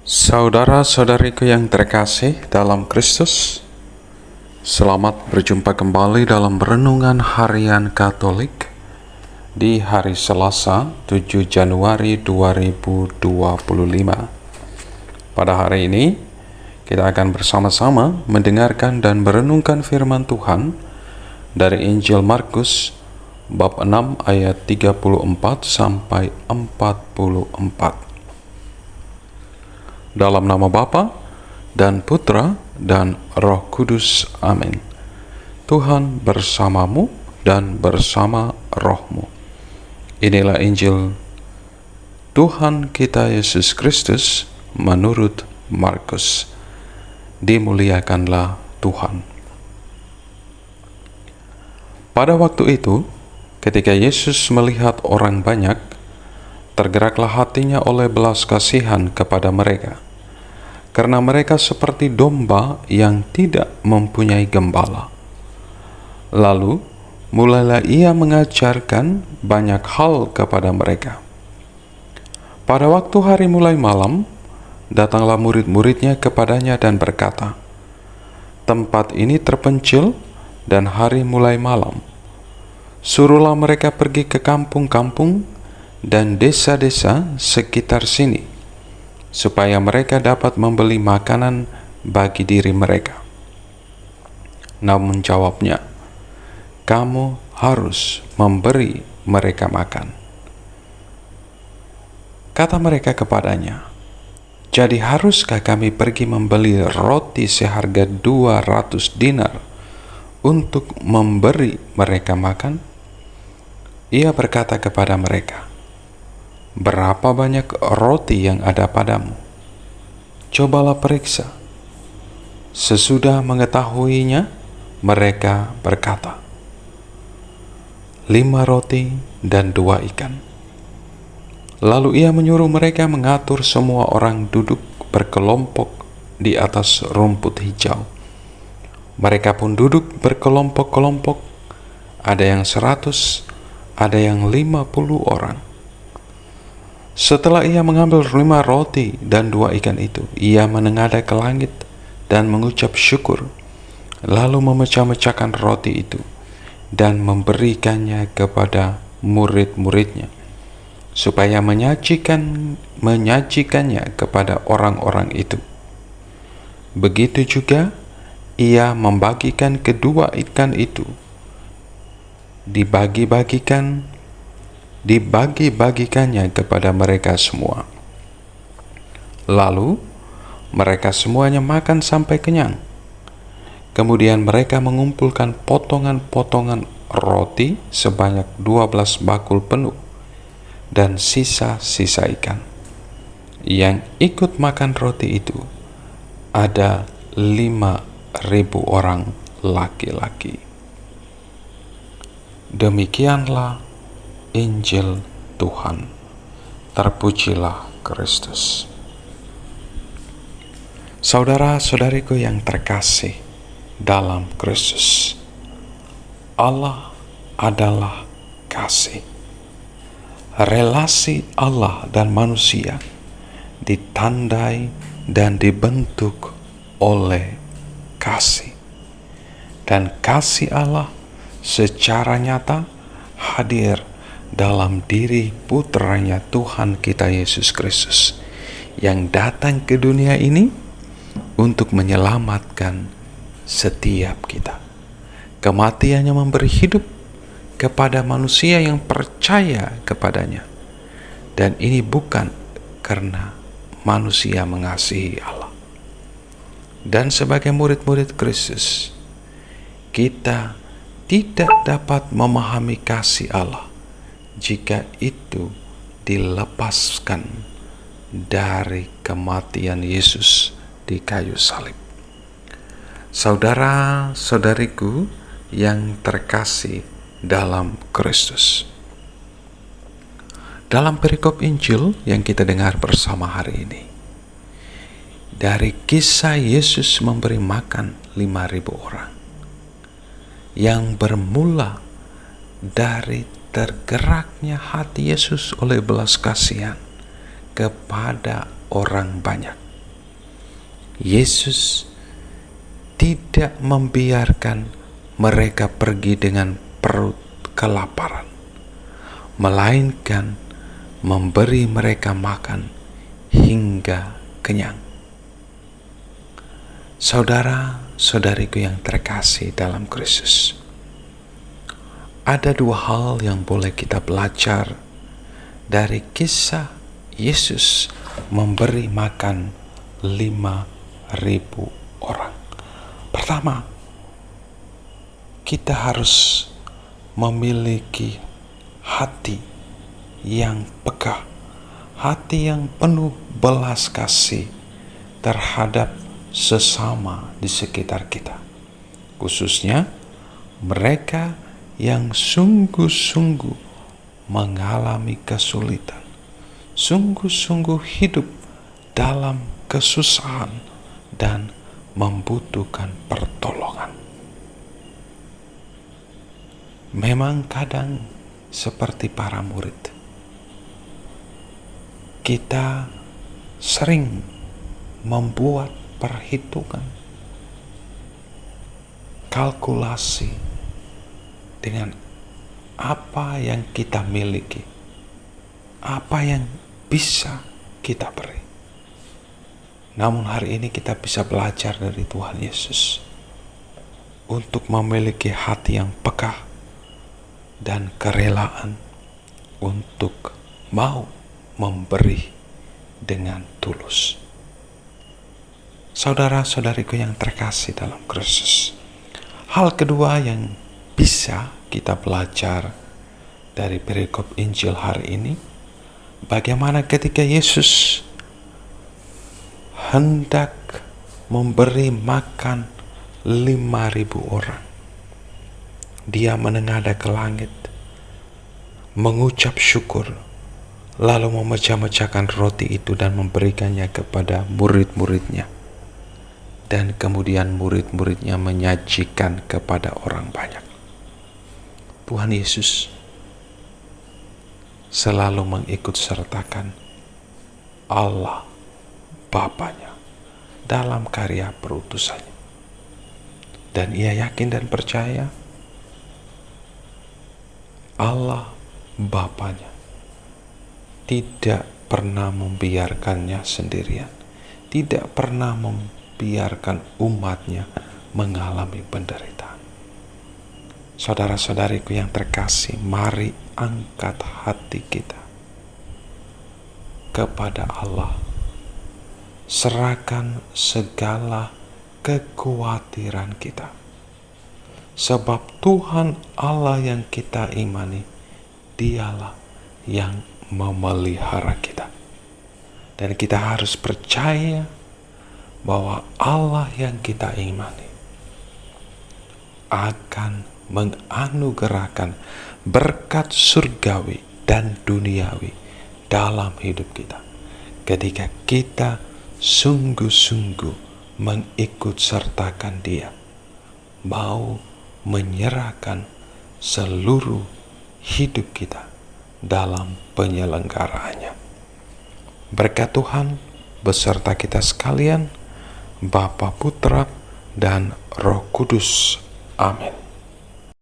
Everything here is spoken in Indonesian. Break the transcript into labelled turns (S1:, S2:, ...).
S1: Saudara-saudariku yang terkasih dalam Kristus, selamat berjumpa kembali dalam Renungan Harian Katolik di hari Selasa 7 Januari 2025. Pada hari ini, kita akan bersama-sama mendengarkan dan merenungkan firman Tuhan dari Injil Markus bab 6 ayat 34 sampai 44. Dalam nama Bapa dan Putra dan Roh Kudus. Amin. Tuhan bersamamu dan bersama rohmu. Inilah Injil Tuhan kita Yesus Kristus menurut Markus. Dimuliakanlah Tuhan. Pada waktu itu, ketika Yesus melihat orang banyak, tergeraklah hatinya oleh belas kasihan kepada mereka, karena mereka seperti domba yang tidak mempunyai gembala. Lalu mulailah ia mengajarkan banyak hal kepada mereka. Pada waktu hari mulai malam, datanglah murid-muridnya kepadanya dan berkata, "Tempat ini terpencil dan hari mulai malam. Suruhlah mereka pergi ke kampung-kampung dan desa-desa sekitar sini, supaya mereka dapat membeli makanan bagi diri mereka." Namun jawabnya, "Kamu harus memberi mereka makan." Kata mereka kepadanya, "Jadi haruskah kami pergi membeli roti seharga 200 dinar untuk memberi mereka makan?" Ia berkata kepada mereka, "Berapa banyak roti yang ada padamu? Cobalah periksa." Sesudah mengetahuinya, mereka berkata, 5 roti dan 2 ikan. Lalu ia menyuruh mereka mengatur semua orang duduk berkelompok di atas rumput hijau. Mereka pun duduk berkelompok-kelompok, ada yang 100, ada yang 50 orang. Setelah ia mengambil 5 roti dan 2 ikan itu, ia menengadah ke langit dan mengucap syukur, lalu memecah-mecahkan roti itu dan memberikannya kepada murid-muridnya, supaya menyajikannya kepada orang-orang itu. Begitu juga ia membagikan kedua ikan itu, dibagi-bagikannya kepada mereka semua. Lalu mereka semuanya makan sampai kenyang. Kemudian mereka mengumpulkan potongan-potongan roti sebanyak 12 bakul penuh dan sisa-sisa ikan. Yang ikut makan roti itu ada 5.000 orang laki-laki. Demikianlah Injil Tuhan. Terpujilah Kristus. Saudara-saudariku yang terkasih dalam Kristus, Allah adalah kasih. Relasi Allah dan manusia ditandai dan dibentuk oleh kasih. Dan kasih Allah secara nyata hadir dalam diri putranya Tuhan kita Yesus Kristus, yang datang ke dunia ini untuk menyelamatkan setiap kita. Kematiannya memberi hidup kepada manusia yang percaya kepadanya, dan ini bukan karena manusia mengasihi Allah. Dan sebagai murid-murid Kristus, kita tidak dapat memahami kasih Allah jika itu dilepaskan dari kematian Yesus di kayu salib. Saudara-saudariku yang terkasih dalam Kristus, dalam perikop Injil yang kita dengar bersama hari ini, dari kisah Yesus memberi makan 5.000 orang, yang bermula dari tergeraknya hati Yesus oleh belas kasihan kepada orang banyak. Yesus tidak membiarkan mereka pergi dengan perut kelaparan, melainkan memberi mereka makan hingga kenyang. Saudara-saudariku yang terkasih dalam Kristus, ada dua hal yang boleh kita belajar dari kisah Yesus memberi makan 5.000 orang. Pertama, kita harus memiliki hati yang peka, hati yang penuh belas kasih terhadap sesama di sekitar kita, khususnya mereka yang sungguh-sungguh mengalami kesulitan, sungguh-sungguh hidup dalam kesusahan dan membutuhkan pertolongan. Memang kadang seperti para murid, kita sering membuat perhitungan, kalkulasi dengan apa yang kita miliki, apa yang bisa kita beri. Namun hari ini kita bisa belajar dari Tuhan Yesus untuk memiliki hati yang peka dan kerelaan untuk mau memberi dengan tulus. Saudara-saudariku yang terkasih dalam Kristus, hal kedua yang bisa kita belajar dari perikop Injil hari ini, bagaimana ketika Yesus hendak memberi makan 5.000 orang, dia menengadah ke langit, mengucap syukur, lalu memecah-mecahkan roti itu dan memberikannya kepada murid-muridnya. Dan kemudian murid-muridnya menyajikan kepada orang banyak. Tuhan Yesus selalu mengikut sertakan Allah Bapanya dalam karya perutusannya. Dan ia yakin dan percaya Allah Bapanya tidak pernah membiarkannya sendirian, tidak pernah membiarkan umatnya mengalami penderitaan. Saudara-saudariku yang terkasih, mari angkat hati kita kepada Allah. Serahkan segala kekhawatiran kita, sebab Tuhan Allah yang kita imani, dialah yang memelihara kita. Dan kita harus percaya bahwa Allah yang kita imani akan menganugerahkan berkat surgawi dan duniawi dalam hidup kita ketika kita sungguh-sungguh mengikut sertakan Dia, mau menyerahkan seluruh hidup kita dalam penyelenggaraannya. Berkat Tuhan beserta kita sekalian, Bapa, Putra, dan Roh Kudus. Amin.